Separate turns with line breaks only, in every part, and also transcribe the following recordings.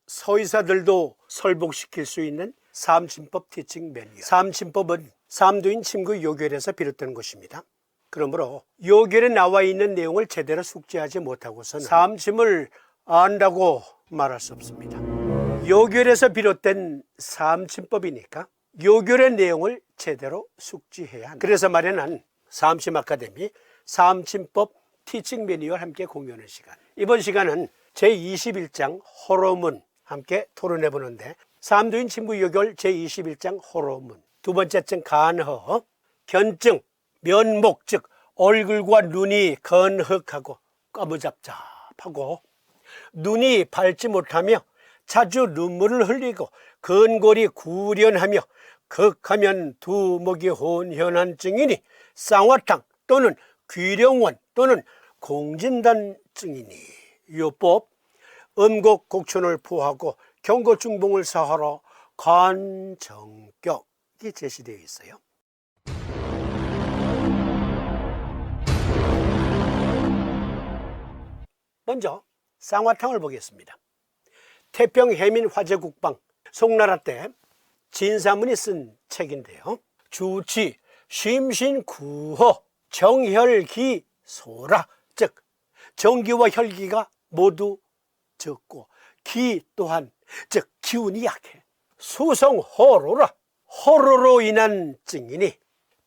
서의사들도 설복시킬 수 있는 삼진법 티칭 매뉴얼. 삼진법은 삼두인 침구 요결에서 비롯된 것입니다. 그러므로 요결에 나와 있는 내용을 제대로 숙지하지 못하고서는 삼침을 안다고 말할 수 없습니다. 요결에서 비롯된 삼침법이니까 요결의 내용을 제대로 숙지해야 한다. 그래서 마련한 삼침 아카데미 삼침법 티칭 매뉴얼 함께 공유하는 시간. 이번 시간은 제21장 호로문 함께 토론해 보는데, 삼두인 침구 요결 제21장 호로문, 두 번째 증 간허, 견증, 면목 즉 얼굴과 눈이 건흑하고 까무잡잡하고 눈이 밝지 못하며 자주 눈물을 흘리고 근골이 구련하며 극하면 두목이 혼현한 증이니 쌍화탕 또는 귀령원 또는 공진단증이니 요법 음곡 곡천을 포하고 경고중봉을 사하러 관정격이 제시되어 있어요. 먼저 쌍화탕을 보겠습니다. 태평 해민 화제국방 송나라 때 진사문이 쓴 책인데요. 주치 심신구허 정혈기소라, 즉 정기와 혈기가 모두 적고 기 또한 즉 기운이 약해. 수성호로라, 호로로 인한 증이니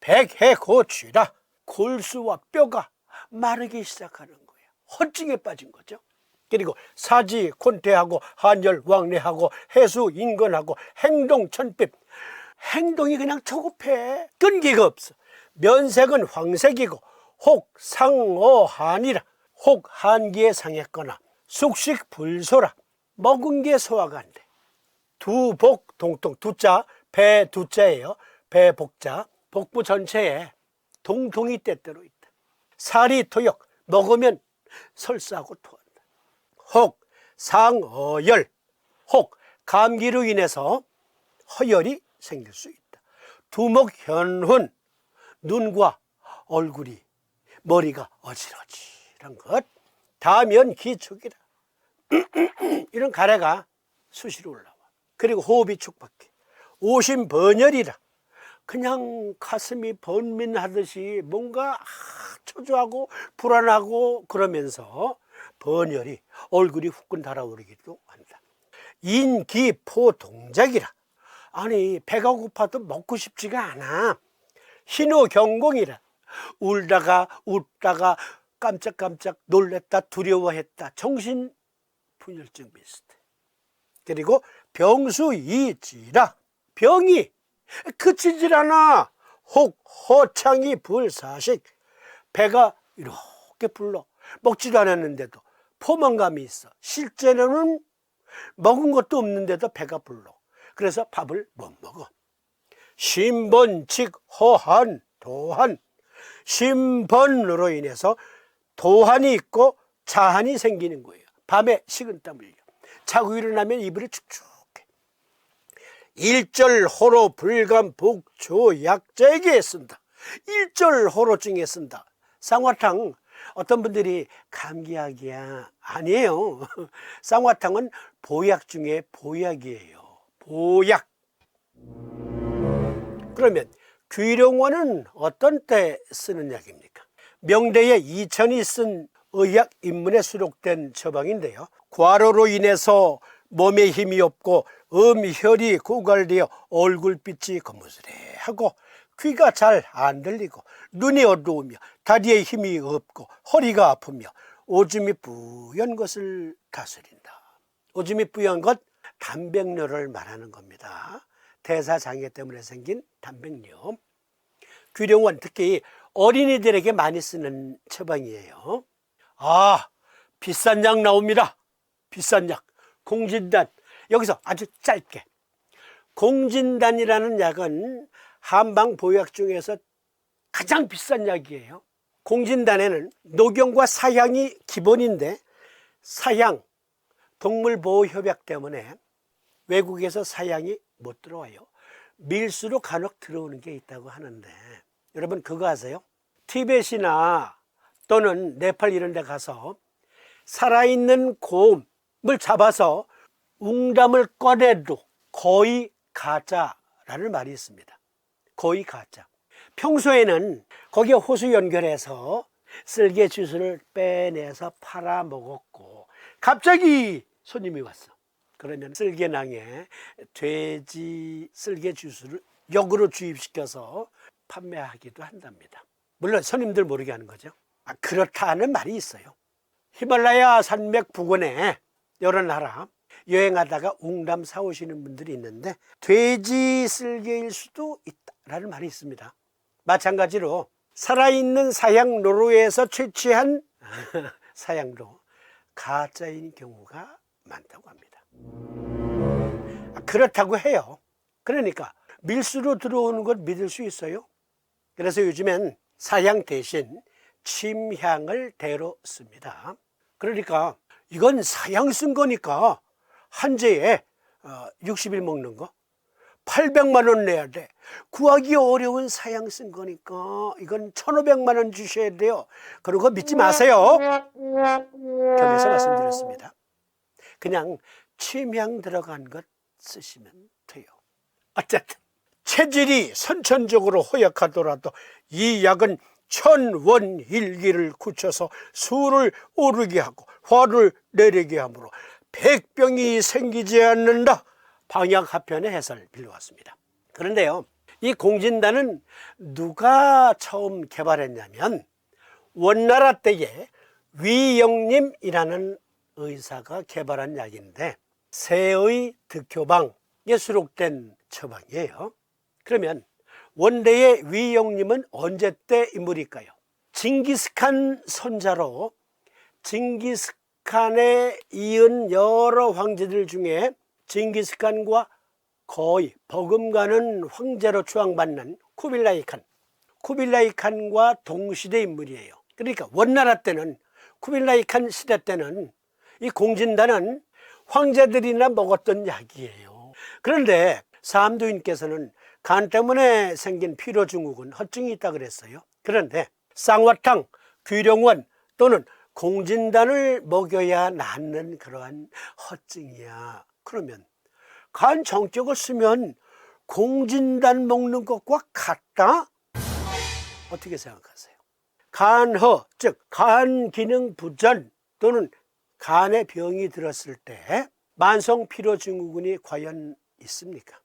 백해고취라, 골수와 뼈가 마르기 시작하는 거예요. 허증에 빠진 거죠. 그리고 사지 곤태하고 한열 왕래하고 해수 인건하고 행동 천핍, 행동이 그냥 조급해. 끈기가 없어. 면색은 황색이고 혹 상어한이라, 혹 한기에 상했거나 숙식 불소라, 먹은 게 소화가 안 돼. 두복 동통, 두자 배 두자예요. 배 복자, 복부 전체에 동통이 때때로 있다. 살이 토역, 먹으면 설사하고 토한다. 혹 상어열, 혹 감기로 인해서 허열이 생길 수 있다. 두목 현훈, 눈과 얼굴이, 머리가 어지러지란 것. 다면 기축이라, 이런 가래가 수시로 올라와. 그리고 호흡이 촉박해. 오심번열이라, 그냥 가슴이 번민하듯이 뭔가 초조하고 불안하고 그러면서 번열이, 얼굴이 후끈 달아오르기도 한다. 인기포동작이라, 아니 배가 고파도 먹고 싶지가 않아. 희노경공이라, 울다가 웃다가 깜짝깜짝 놀랬다 두려워했다. 정신분열증 비슷해. 그리고 병수이지라, 병이 그치질 않아. 혹 허창이 불사식, 배가 이렇게 불러. 먹지도 않았는데도 포만감이 있어. 실제로는 먹은 것도 없는데도 배가 불러. 그래서 밥을 못 먹어. 신번칙 허한 도한, 신번으로 인해서 도한이 있고 자한이 생기는 거예요. 밤에 식은땀 흘려. 자고 일어나면 이불이 축축해. 일절호로 불감 복조 약제기에 쓴다. 일절호로증에 쓴다. 쌍화탕, 어떤 분들이 감기약이야. 아니에요. 쌍화탕은 보약 중에 보약이에요. 보약. 그러면 귀령원은 어떤 때 쓰는 약입니까? 명대에 이천이 쓴 의학 입문에 수록된 처방인데요. 과로로 인해서 몸에 힘이 없고 음혈이 고갈되어 얼굴빛이 거무스레하고 귀가 잘 안 들리고 눈이 어두우며 다리에 힘이 없고 허리가 아프며 오줌이 뿌연 것을 다스린다. 오줌이 뿌연 것, 단백뇨를 말하는 겁니다. 대사장애 때문에 생긴 단백뇨. 귀령원, 특히 어린이들에게 많이 쓰는 처방이에요. 비싼 약 나옵니다. 비싼 약. 공진단. 여기서 아주 짧게, 공진단이라는 약은 한방 보약 중에서 가장 비싼 약이에요. 공진단에는 녹용과 사향이 기본인데, 사향, 동물보호협약 때문에 외국에서 사향이 못 들어와요. 밀수로 간혹 들어오는 게 있다고 하는데, 여러분 그거 아세요? 티벳이나 또는 네팔 이런 데 가서 살아있는 곰을 잡아서 웅담을 꺼내도 거의 가짜라는 말이 있습니다. 거의 가짜. 평소에는 거기에 호수 연결해서 쓸개 주스를 빼내서 팔아 먹었고, 갑자기 손님이 왔어. 그러면 쓸개낭에 돼지 쓸개 주스를 역으로 주입시켜서 판매하기도 한답니다. 물론 손님들 모르게 하는 거죠. 그렇다는 말이 있어요. 히말라야 산맥 부근에 여러 나라 여행하다가 웅담 사오시는 분들이 있는데 돼지 쓸개일 수도 있다라는 말이 있습니다. 마찬가지로 살아있는 사양 노루에서 채취한 사양도 가짜인 경우가 많다고 합니다. 그렇다고 해요. 그러니까 밀수로 들어오는 것 믿을 수 있어요? 그래서 요즘엔 사양 대신 침향을 대로 씁니다. 그러니까 이건 사양 쓴 거니까 한 재에 60일 먹는 거 800만 원 내야 돼. 구하기 어려운 사양 쓴 거니까 이건 1,500만 원 주셔야 돼요. 그런 거 믿지 마세요. 겸해서 말씀드렸습니다. 그냥 침향 들어간 것 쓰시면 돼요. 어쨌든 체질이 선천적으로 허약하더라도 이 약은 천원일기를 굳혀서 수를 오르게 하고 화를 내리게 하므로 백병이 생기지 않는다. 방약하편의 해설 빌려왔습니다. 그런데요, 이 공진단은 누가 처음 개발했냐면 원나라 때에 위영림이라는 의사가 개발한 약인데 새의 득효방에 수록된 처방이에요. 그러면 원래의 위영림은 언제 때 인물일까요? 징기스칸 손자로 징기스칸에 이은 여러 황제들 중에 징기스칸과 거의 버금가는 황제로 추앙받는 쿠빌라이 칸과 동시대 인물이에요. 그러니까 원나라 때는 쿠빌라이 칸 시대 때는 이 공진단은 황제들이나 먹었던 약이에요. 그런데 삼두인께서는 간 때문에 생긴 피로증후군, 허증이 있다 그랬어요. 그런데 쌍화탕, 귀령원 또는 공진단을 먹여야 낫는 그러한 허증이야. 그러면 간 정적을 쓰면 공진단 먹는 것과 같다? 어떻게 생각하세요? 간허, 즉 간 기능 부전 또는 간에 병이 들었을 때 만성 피로 증후군이 과연 있습니까?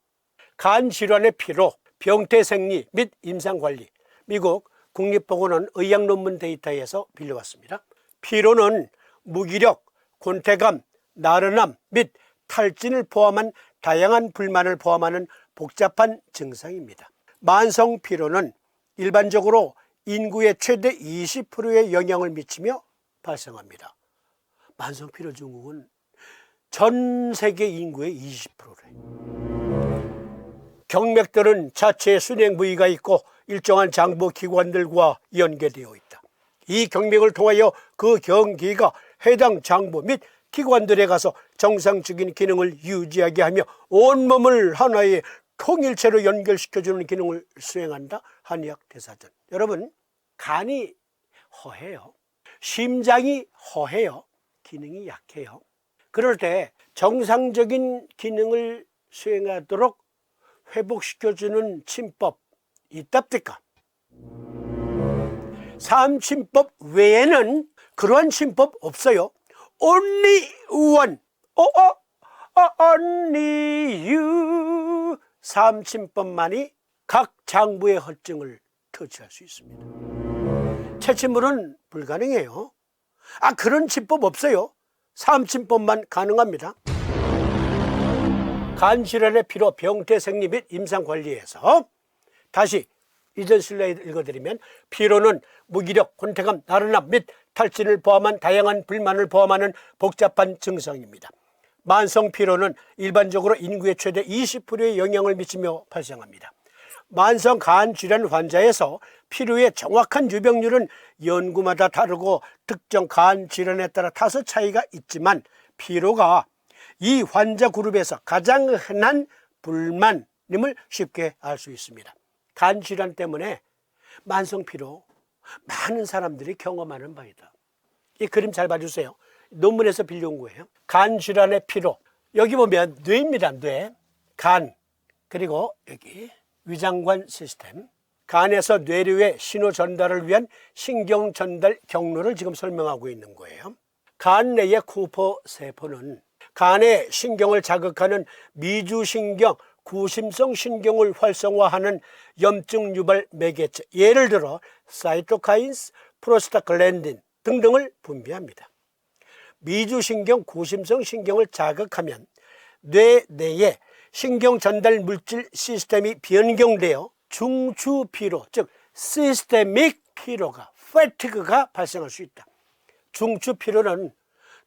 간 질환의 피로, 병태생리 및 임상관리, 미국 국립보건원 의학 논문 데이터에서 빌려왔습니다. 피로는 무기력, 곤태감, 나른함 및 탈진을 포함한 다양한 불만을 포함하는 복잡한 증상입니다. 만성 피로는 일반적으로 인구의 최대 20%의 영향을 미치며 발생합니다. 만성 피로 증후군 전 세계 인구의 20%래. 경맥들은 자체 순행 부위가 있고 일정한 장부 기관들과 연계되어 있다. 이 경맥을 통하여 그 경기가 해당 장부 및 기관들에 가서 정상적인 기능을 유지하게 하며 온몸을 하나의 통일체로 연결시켜주는 기능을 수행한다. 한의학 대사전. 여러분, 간이 허해요. 심장이 허해요. 기능이 약해요. 그럴 때 정상적인 기능을 수행하도록 회복시켜주는 침법 있답니까? 삼침법 외에는 그러한 침법 없어요. Only one. Only you. 삼침법만이 각 장부의 허증을 터치할 수 있습니다. 채침물은 불가능해요. 그런 침법 없어요. 삼침법만 가능합니다. 간질환의 피로, 병태생리 및 임상관리에서 다시 이전 슬라이드 읽어드리면 피로는 무기력, 곤태감, 나른함 및 탈진을 포함한 다양한 불만을 포함하는 복잡한 증상입니다. 만성 피로는 일반적으로 인구의 최대 20%의 영향을 미치며 발생합니다. 만성 간 질환 환자에서 피로의 정확한 유병률은 연구마다 다르고 특정 간 질환에 따라 다소 차이가 있지만 피로가 이 환자 그룹에서 가장 흔한 불만임을 쉽게 알 수 있습니다. 간 질환 때문에 만성 피로 많은 사람들이 경험하는 바이다. 이 그림 잘 봐주세요. 논문에서 빌려온 거예요. 간 질환의 피로, 여기 보면 뇌입니다. 뇌, 간, 그리고 여기 위장관 시스템. 간에서 뇌류의 신호 전달을 위한 신경 전달 경로를 지금 설명하고 있는 거예요. 간 내의 쿠퍼 세포는 간의 신경을 자극하는 미주신경, 구심성 신경을 활성화하는 염증 유발 매개체, 예를 들어 사이토카인스, 프로스타글랜딘 등등을 분비합니다. 미주신경, 구심성 신경을 자극하면 뇌 내에 신경 전달 물질 시스템이 변경되어 중추 피로, 즉 시스테믹 피로가, 패티그가 발생할 수 있다. 중추 피로는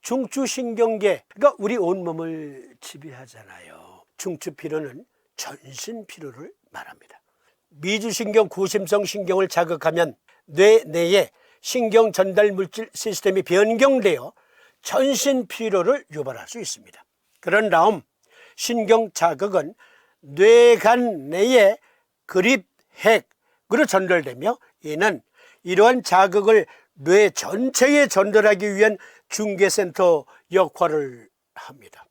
중추신경계, 그러니까 우리 온몸을 지배하잖아요. 중추 피로는 전신 피로를 말합니다. 미주신경, 구심성 신경을 자극하면 뇌 내에 신경 전달 물질 시스템이 변경되어 전신 피로를 유발할 수 있습니다. 그런 다음 신경 자극은 뇌간 내에 그립핵으로 전달되며 이는 이러한 자극을 뇌 전체에 전달하기 위한 중개센터 역할을 합니다.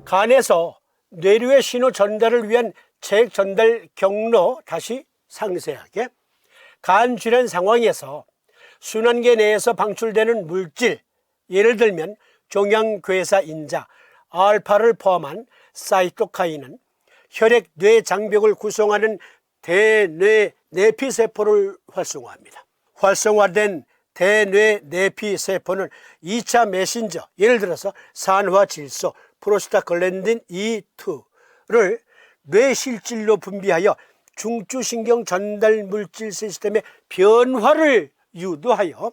간에서 뇌류의 신호 전달을 위한 체액 전달 경로, 다시 상세하게, 간 질환 상황에서 순환계 내에서 방출되는 물질, 예를 들면 종양괴사 인자, 알파를 포함한 사이토카인은 혈액 뇌 장벽을 구성하는 대뇌 내피세포를 활성화합니다. 활성화된 대뇌 내피세포는 2차 메신저, 예를 들어서 산화질소, 프로스타글랜딘 E2를 뇌실질로 분비하여 중추신경 전달 물질 시스템의 변화를 유도하여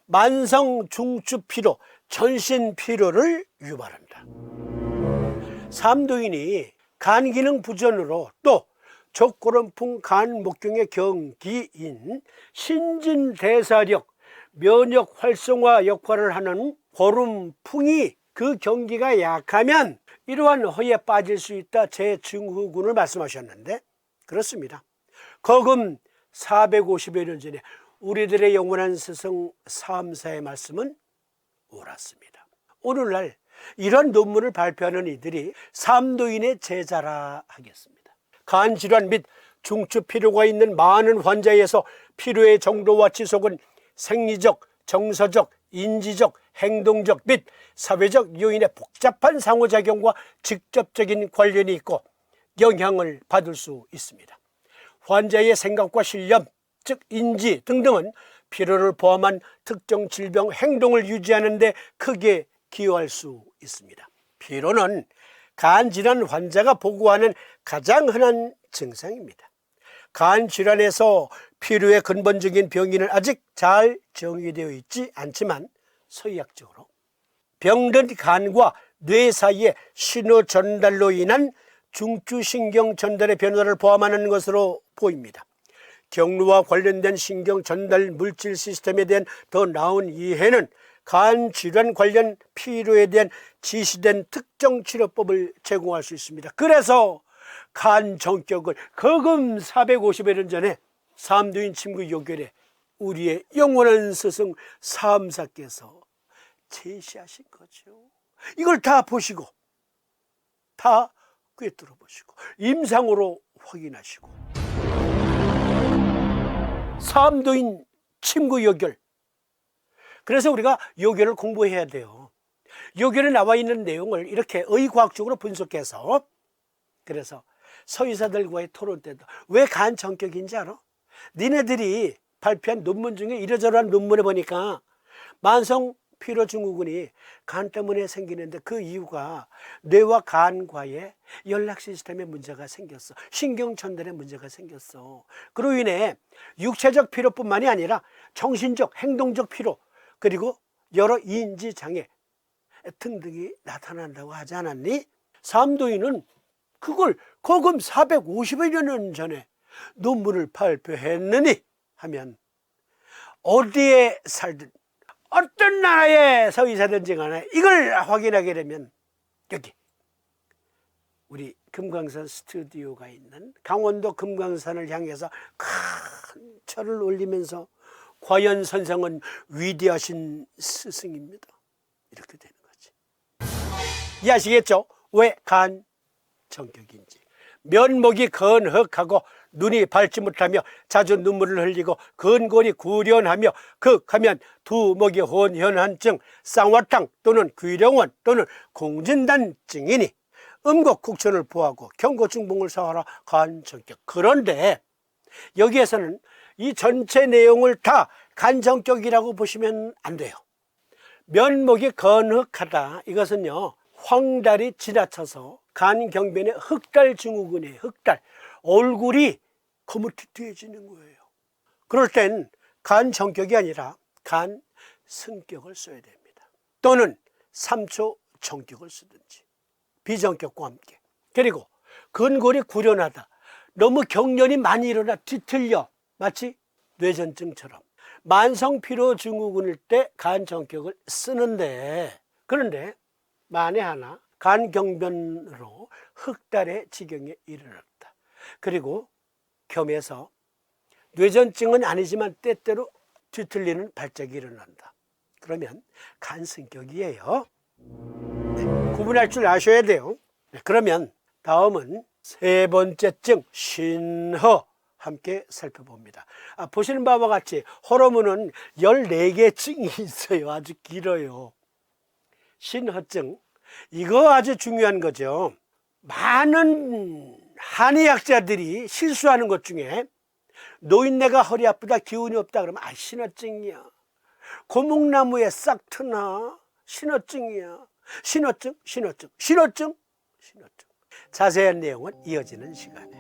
만성 중추피로, 전신피로를 유발합니다. 삼도인이 간 기능 부전으로 또 족고름풍 간 목경의 경기인 신진대사력, 면역 활성화 역할을 하는 고름풍이 그 경기가 약하면 이러한 허에 빠질 수 있다, 제 증후군을 말씀하셨는데 그렇습니다. 거금 450여 년 전에 우리들의 영원한 스승 사암사의 말씀은 옳았습니다. 오늘날 이런 논문을 발표하는 이들이 삼도인의 제자라 하겠습니다. 간질환 및 중추피로가 있는 많은 환자에서 피로의 정도와 지속은 생리적, 정서적, 인지적, 행동적 및 사회적 요인의 복잡한 상호작용과 직접적인 관련이 있고 영향을 받을 수 있습니다. 환자의 생각과 신념, 즉 인지 등등은 피로를 포함한 특정 질병 행동을 유지하는 데 크게 기여할 수 있습니다. 피로는 간질환 환자가 보고하는 가장 흔한 증상입니다. 간질환에서 피로의 근본적인 병인은 아직 잘 정의되어 있지 않지만 서의학적으로 병든 간과 뇌 사이의 신호 전달로 인한 중추신경 전달의 변화를 포함하는 것으로 보입니다. 경로와 관련된 신경 전달 물질 시스템에 대한 더 나은 이해는 간 질환 관련 피로에 대한 지시된 특정 치료법을 제공할 수 있습니다. 그래서 간 정격을 거금 450여 년 전에 삼도인 침구 요결에 우리의 영원한 스승 사암사께서 제시하신 거죠. 이걸 다 보시고 다 꿰뚫어 보시고 임상으로 확인하시고 삼도인 침구 요결, 그래서 우리가 요결을 공부해야 돼요. 요결에 나와 있는 내용을 이렇게 의과학적으로 분석해서, 그래서 서의사들과의 토론 때도 왜 간 정격인지 알아? 니네들이 발표한 논문 중에 이러저러한 논문에 보니까 만성 피로 증후군이 간 때문에 생기는데 그 이유가 뇌와 간과의 연락 시스템에 문제가 생겼어. 신경 전달에 문제가 생겼어. 그로 인해 육체적 피로뿐만이 아니라 정신적, 행동적 피로, 그리고 여러 인지 장애 등등이 나타난다고 하지 않았니? 삼도인은 그걸 거금 450여 년 전에 논문을 발표했느니 하면 어디에 살든 어떤 나라의 서의사든지 간에 이걸 확인하게 되면 여기 우리 금강산 스튜디오가 있는 강원도 금강산을 향해서 큰 절을 올리면서 과연 선생은 위대하신 스승입니다, 이렇게 되는 거지. 이해하시겠죠? 왜 간청격인지. 면목이 건흑하고 눈이 밝지 못하며 자주 눈물을 흘리고 근골이 구련하며 극하면 두목이 혼현한증, 쌍화탕 또는 귀령원 또는 공진단증이니 음곡국천을 보하고 경고증봉을 사하라 간청격. 그런데 여기에서는 이 전체 내용을 다 간청격이라고 보시면 안 돼요. 면목이 건흑하다, 이것은요 황달이 지나쳐서 간경변의 흑달 증후군이에요. 흑달. 얼굴이 거무튀튀해지는 거예요. 그럴 땐 간청격이 아니라 간승격을 써야 됩니다. 또는 3초 정격을 쓰든지 비정격과 함께. 그리고 근골이 구련하다, 너무 경련이 많이 일어나 뒤틀려, 마치 뇌전증처럼 만성피로 증후군일 때 간청격을 쓰는데, 그런데 만에 하나 간경변으로 흑달의 지경에 이르렀다. 그리고 겸해서 뇌전증은 아니지만 때때로 뒤틀리는 발작이 일어난다. 그러면 간승격이에요. 네, 구분할 줄 아셔야 돼요. 네, 그러면 다음은 세 번째 증 신허 함께 살펴봅니다. 보시는 바와 같이 호르몬은 14개 증이 있어요. 아주 길어요. 신허증, 이거 아주 중요한 거죠. 많은 한의학자들이 실수하는 것 중에 노인네가 허리 아프다, 기운이 없다 그러면 신허증이야. 고목나무에 싹 트나 신허증이야. 신허증. 자세한 내용은 이어지는 시간에.